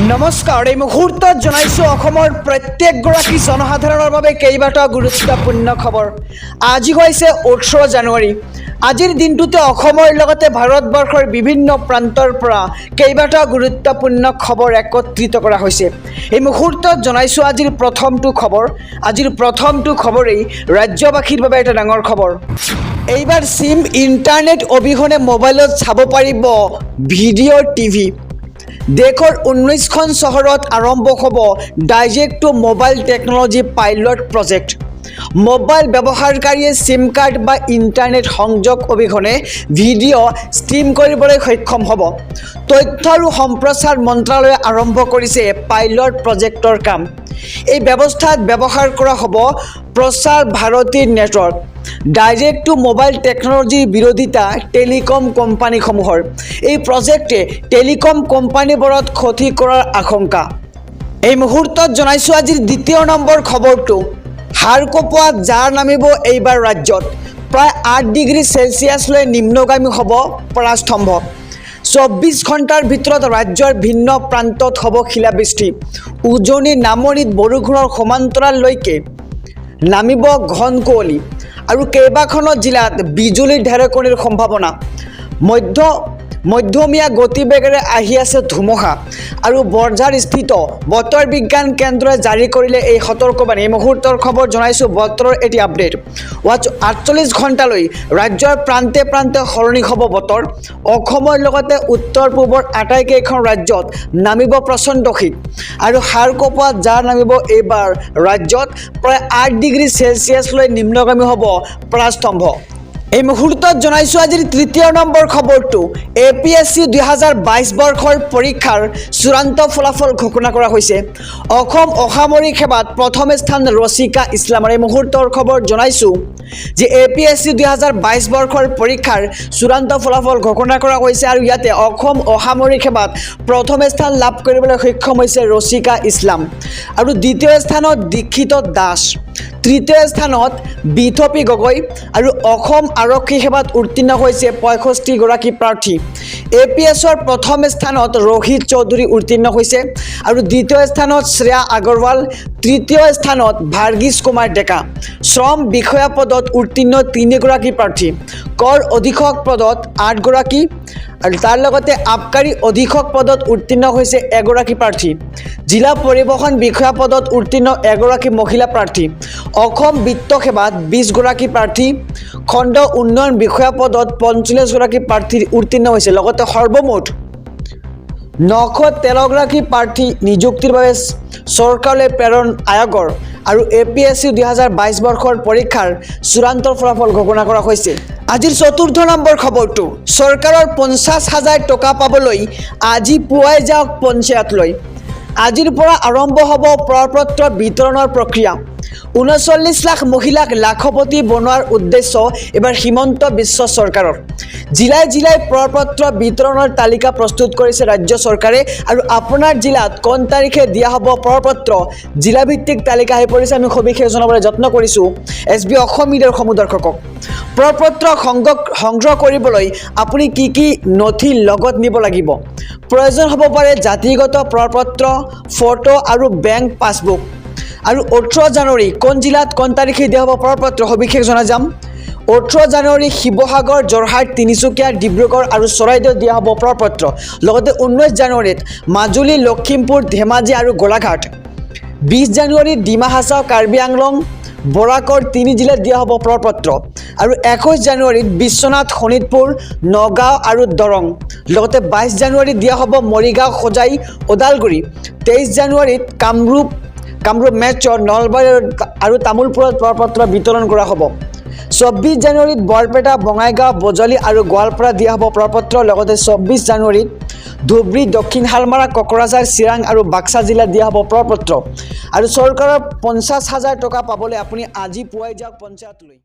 নমস্কাৰ এই মুহূৰ্তত জনাইছো অসমৰ প্ৰত্যেকগৰাকী জনসাধাৰণৰ বাবে কেইবাটাও গুৰুত্বপূৰ্ণ খবৰ। আজি হৈছে 18 জানুৱাৰী। আজিৰ দিনটোতে অসমৰ লগতে ভাৰতবৰ্ষৰ বিভিন্ন প্ৰান্তৰ পৰা কেইবাটাও গুৰুত্বপূৰ্ণ খবৰ একত্ৰিত কৰা হৈছে। এই মুহূৰ্তত জনাইছো আজিৰ প্ৰথমটো খবৰ। আজিৰ প্ৰথমটো খবৰেই ৰাজ্যবাসীৰ বাবে এটা ডাঙৰ খবৰ। এইবাৰ সিম ইণ্টাৰনেট অবিহনে মোবাইলত চাব পাৰিব ভিডিঅ' টিভি। দেশৰ 19খন চহৰত আৰম্ভ হ'ব direct to mobile technology pilot project. Mobile ব্যৱহাৰকাৰীয়ে সিম কাৰ্ড বা ইণ্টাৰনেট সংযোগ অবিহনে ভিডিঅ' ষ্ট্ৰীম কৰিবলৈ সক্ষম হ'ব। তথ্য আৰু সম্প্ৰচাৰ মন্ত্ৰালয়ে আৰম্ভ কৰিছে পাইলট প্ৰজেক্টৰ কাম। এই ব্যৱস্থাত ব্যৱহাৰ কৰা হ'ব প্ৰচাৰ ভাৰতীৰ নেটৱৰ্ক। ডাইৰেক্ট টু মোবাইল টেকনলজিৰ বিৰোধিতা টেলিকম কোম্পানীসমূহৰ। এই প্ৰজেক্টে টেলিকম কোম্পানীবোৰত ক্ষতি কৰাৰ আশংকা। এই মুহূৰ্তত জনাইছোঁ আজিৰ দ্বিতীয় নম্বৰ খবৰটো। হাৰ কপোৱা জাৰ নামিব এইবাৰ ৰাজ্যত। প্ৰায় 8 ডিগ্ৰী চেলছিয়াছলৈ নিম্নগামী হ'ব পৰাস্তম্ভ। 24 ঘণ্টাৰ ভিতৰত ৰাজ্যৰ ভিন্ন প্ৰান্তত হ'ব শিলাবৃষ্টি। উজনি নামনিত বৰষুণৰ সমান্তৰাললৈকে নামিব ঘন কুঁৱলী আৰু কেইবাখনো জিলাত বিজুলীৰ ঢেৰেকনিৰ সম্ভাৱনা। মধ্যমীয়া গতিবেগেৰে আহি আছে ধুমুহা আৰু বৰঝাৰ স্থিত বতৰ বিজ্ঞান কেন্দ্ৰই জাৰি কৰিলে এই সতৰ্কবাণী। এই মুহূৰ্তৰ খবৰ জনাইছোঁ বতৰৰ এটি আপডেট। 48 ঘণ্টালৈ ৰাজ্যৰ প্ৰান্তে প্ৰান্তে সলনি হ'ব বতৰ। অসমৰ লগতে উত্তৰ পূবৰ আটাইকেইখন ৰাজ্যত নামিব প্ৰচণ্ড শীত আৰু হাৰ কপোৱা জাৰ নামিব এইবাৰ ৰাজ্যত। প্ৰায় 8 ডিগ্ৰী চেলছিয়াছলৈ নিম্নগামী হ'ব পৰাস্তম্ভ। এই মুহূৰ্তত জনাইছোঁ আজিৰ তৃতীয় নম্বৰ খবৰটো। APSC 2022 বৰ্ষৰ পৰীক্ষাৰ চূড়ান্ত ফলাফল ঘোষণা কৰা হৈছে। অসম অসামৰিক সেৱাত প্ৰথম স্থান ৰচিকা ইছলামৰ। এই মুহূৰ্তৰ খবৰ জনাইছোঁ যে APSC 2022 বৰ্ষৰ পৰীক্ষাৰ চূড়ান্ত ফলাফল ঘোষণা কৰা হৈছে আৰু ইয়াতে অসম অসামৰিক সেৱাত প্ৰথম স্থান লাভ কৰিবলৈ সক্ষম হৈছে ৰচিকা ইছলাম আৰু দ্বিতীয় স্থানত দীক্ষিত দাস, তৃতীয় স্থানত বিথপী গগৈ আৰু অসম আৰক্ষী সেৱাত উত্তীৰ্ণ হৈছে 65 গৰাকী প্ৰাৰ্থী। APSৰ প্ৰথম স্থানত ৰোহিত চৌধুৰী উত্তীৰ্ণ হৈছে আৰু দ্বিতীয় স্থানত শ্ৰেয়া আগৰৱাল, তৃতীয় স্থানত ভাৰ্গীছ কুমাৰ ডেকা। শ্ৰম বিষয়া পদত উত্তীৰ্ণ 3 গৰাকী প্ৰাৰ্থী। কৰ অধীক্ষক পদত 8 গৰাকী আৰু তাৰ লগতে আবকাৰী অধীক্ষক পদত উত্তীৰ্ণ হৈছে 1 গৰাকী প্ৰাৰ্থী। জিলা পৰিবহণ বিষয়া পদত উত্তীৰ্ণ 1 গৰাকী মহিলা প্ৰাৰ্থী। অসম বিত্ত সেৱাত 20 গৰাকী প্ৰাৰ্থী। খণ্ড উন্নয়ন বিষয়া পদত 45 গৰাকী প্ৰাৰ্থী উত্তীৰ্ণ হৈছে। লগতে সৰ্বমুঠ 913 গৰাকী প্ৰাৰ্থী নিযুক্তিৰ বাবে চৰকাৰলৈ প্ৰেৰণ আয়োগৰ আৰু APSC 2022 বৰ্ষৰ পৰীক্ষাৰ চূড়ান্ত ফলাফল ঘোষণা কৰা হৈছে। আজিৰ চতুৰ্থ নম্বৰ খবৰটো। চৰকাৰৰ 50,000 টকা পাবলৈ আজি পুৱাই যাওক পঞ্চায়তলৈ। আজিৰ পৰা আৰম্ভ হ'ব প্ৰপত্ৰ বিতৰণৰ প্ৰক্ৰিয়া। 39 লাখ মহিলাক লাখপতি বনোৱাৰ উদ্দেশ্য এবাৰ হিমন্ত বিশ্ব চৰকাৰৰ। জিলাই জিলাই প্ৰপত্ৰ বিতৰণৰ তালিকা প্ৰস্তুত কৰিছে ৰাজ্য চৰকাৰে আৰু আপোনাৰ জিলাত কোন তাৰিখে দিয়া হ'ব প্ৰপত্ৰ জিলাভিত্তিক তালিকা আহি পৰিছে। আমি সবিশেষ জনাবলৈ যত্ন কৰিছোঁ SB অসম মিডিয়াৰ সমূহ দৰ্শকক। প্ৰপত্ৰ সংগ্ৰহ কৰিবলৈ আপুনি কি কি নথি লগত নিব লাগিব? প্ৰয়োজন হ'ব পাৰে জাতিগত প্ৰপত্ৰ, ফটো আৰু বেংক পাছবুক। আৰু 18 জানুৱাৰী কোন জিলাত কোন তাৰিখে দিয়া হ'ব প্ৰপত্ৰ সবিশেষ জনাই যাম। 18 জানুৱাৰী শিৱসাগৰ, যোৰহাট, তিনিচুকীয়া, ডিব্ৰুগড় আৰু চৰাইদেউত দিয়া হ'ব প্ৰপত্ৰ। লগতে 19 জানুৱাৰীত মাজুলী, লখিমপুৰ, ধেমাজি আৰু গোলাঘাট। 20 জানুৱাৰীত ডিমা হাছাও, কাৰ্বি আংলং, বৰাকৰ 3 জিলাত দিয়া হ'ব প্ৰপত্ৰ আৰু 21 জানুৱাৰীত বিশ্বনাথ, শোণিতপুৰ, নগাঁও আৰু দৰং। লগতে 22 জানুৱাৰীত দিয়া হ'ব মৰিগাঁও, হোজাই, ওদালগুৰি। 23 জানুৱাৰীত কামৰূপ মেট্ৰ', নলবাৰী আৰু তামোলপুৰত প্ৰপত্ৰ বিতৰণ কৰা হ'ব। 24 জানুৱাৰীত বৰপেটা, বঙাইগাঁও, বজলি আৰু গোৱালপাৰা দিয়া হ'ব প্ৰপত্ৰ। লগতে 24 জানুৱাৰীত ধুবুৰী, দক্ষিণ শালমাৰা, কোকৰাঝাৰ, চিৰাং আৰু বাক্সা জিলাত দিয়া হ'ব প্ৰপত্ৰ। আৰু চৰকাৰৰ 50,000 টকা পাবলৈ আপুনি আজি পুৱাই যাওক পঞ্চায়তলৈ।